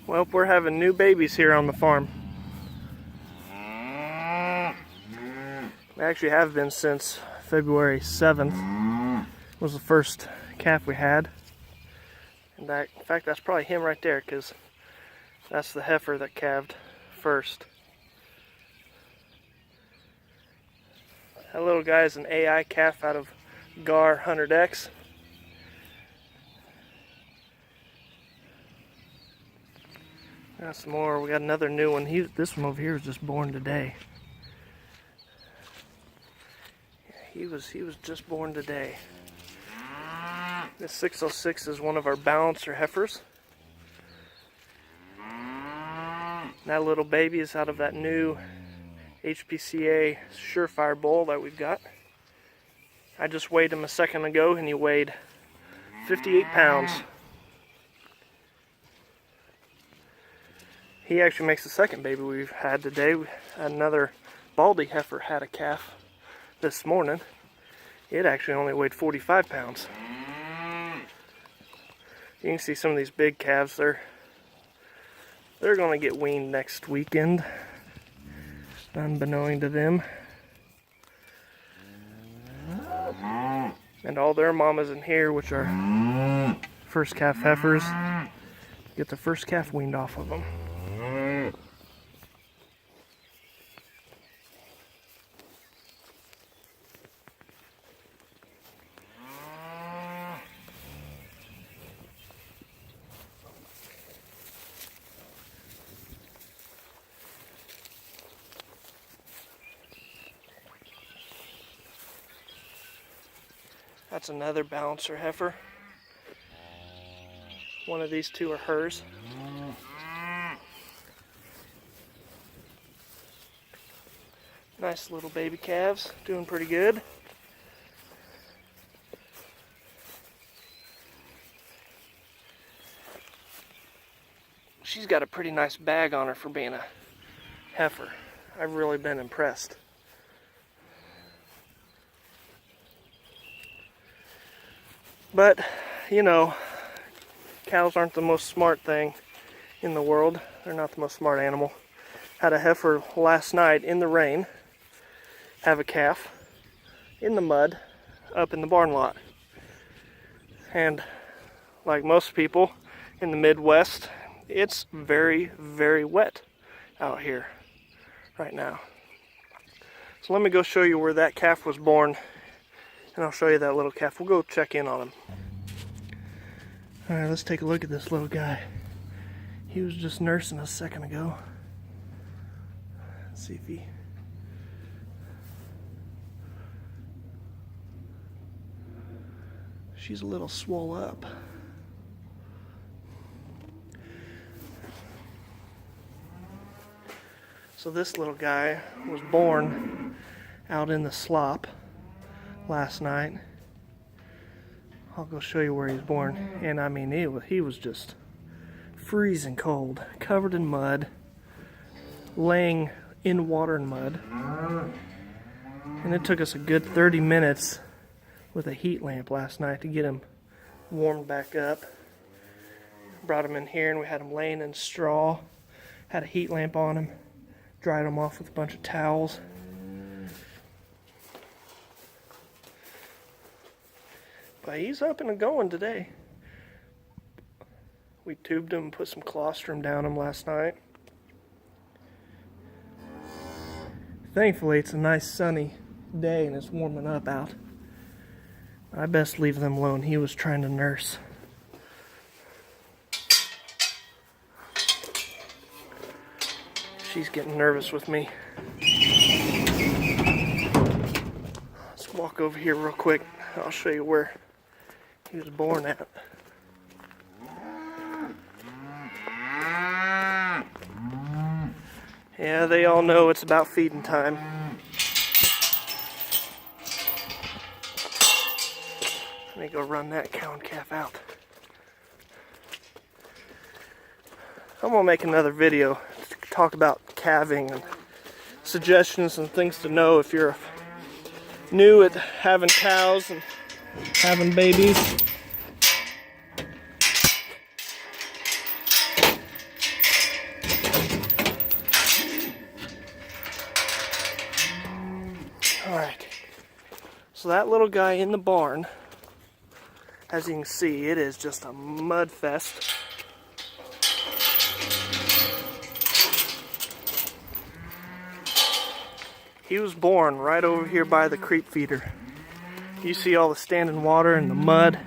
Well, we're having new babies here on the farm. We actually have been since February 7th. Was the first calf we had. And in fact, that's probably him right there, because that's the heifer that calved first. That little guy is an AI calf out of Gar 100X. Got some more. We got another new one. This one over here was just born today. Yeah, he was just born today. This 606 is one of our balancer heifers. That little baby is out of that new HPCA Surefire bull that we've got. I just weighed him a second ago and he weighed 58 pounds. He actually makes the second baby we've had today. Another Baldy heifer had a calf this morning. It actually only weighed 45 pounds. You can see some of these big calves. They're going to get weaned next weekend, unbeknown to them. And all their mamas in here, which are first calf heifers, get the first calf weaned off of them. That's another balancer heifer. One of these two are hers. Nice little baby calves, doing pretty good. She's got a pretty nice bag on her for being a heifer. I've really been impressed. But, you know, cows aren't the most smart thing in the world. They're not the most smart animal. Had a heifer last night in the rain have a calf in the mud up in the barn lot. And like most people in the Midwest, it's very, very wet out here right now. So let me go show you where that calf was born, and I'll show you that little calf. We'll go check in on him. Alright, let's take a look at this little guy. He was just nursing a second ago. Let's see if he... She's a little swole up. So this little guy was born out in the slop last night. I'll go show you where he was born. And I mean, he was just freezing cold, covered in mud, laying in water and mud. And it took us a good 30 minutes with a heat lamp last night to get him warmed back up. Brought him in here and we had him laying in straw. Had a heat lamp on him. Dried him off with a bunch of towels. But he's up and going today. We tubed him, put some colostrum down him last night. Thankfully, it's a nice sunny day and it's warming up out. I best leave them alone. He was trying to nurse. She's getting nervous with me. Let's walk over here real quick. I'll show you where he was born at. Yeah, they all know it's about feeding time. Let me go run that cow and calf out. I'm gonna make another video to talk about calving and suggestions and things to know if you're new at having cows and having babies. So that little guy in the barn, as you can see, it is just a mud fest. He was born right over here by the creep feeder. You see all the standing water and the mud.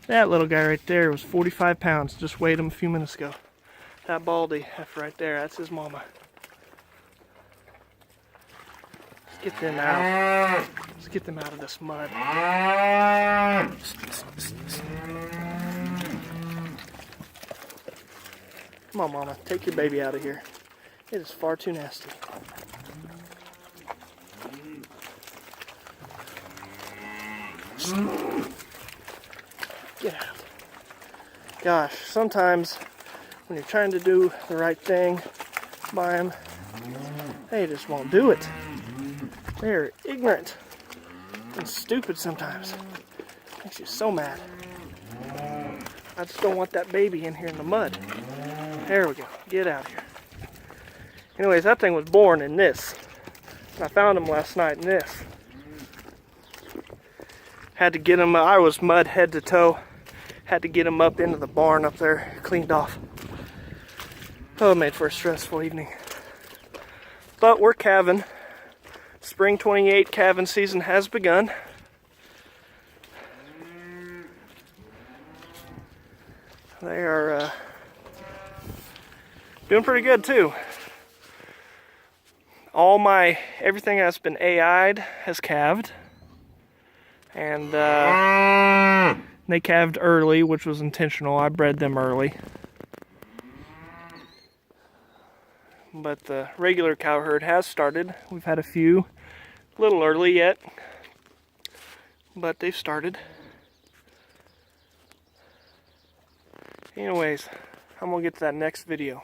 That little guy right there was 45 pounds. Just weighed him a few minutes ago. That baldy heifer right there, that's his mama. Let's get them out. Let's get them out of this mud. Come on, mama. Take your baby out of here. It is far too nasty. Get out. Gosh, sometimes when you're trying to do the right thing by them, they just won't do it. They're ignorant and stupid sometimes. Makes you so mad. I just don't want that baby in here in the mud. There we go. Get out of here. Anyways, that thing was born in this. I found him last night in this. Had to get him, I was mud head to toe. Had to get him up into the barn up there, cleaned off. Oh, it made for a stressful evening. But we're calving. Spring 28 calving season has begun. They are doing pretty good too. Everything that's been AI'd has calved. And they calved early, which was intentional. I bred them early. But the regular cow herd has started. We've had a few, a little early yet, but they've started. Anyways, I'm gonna get to that next video.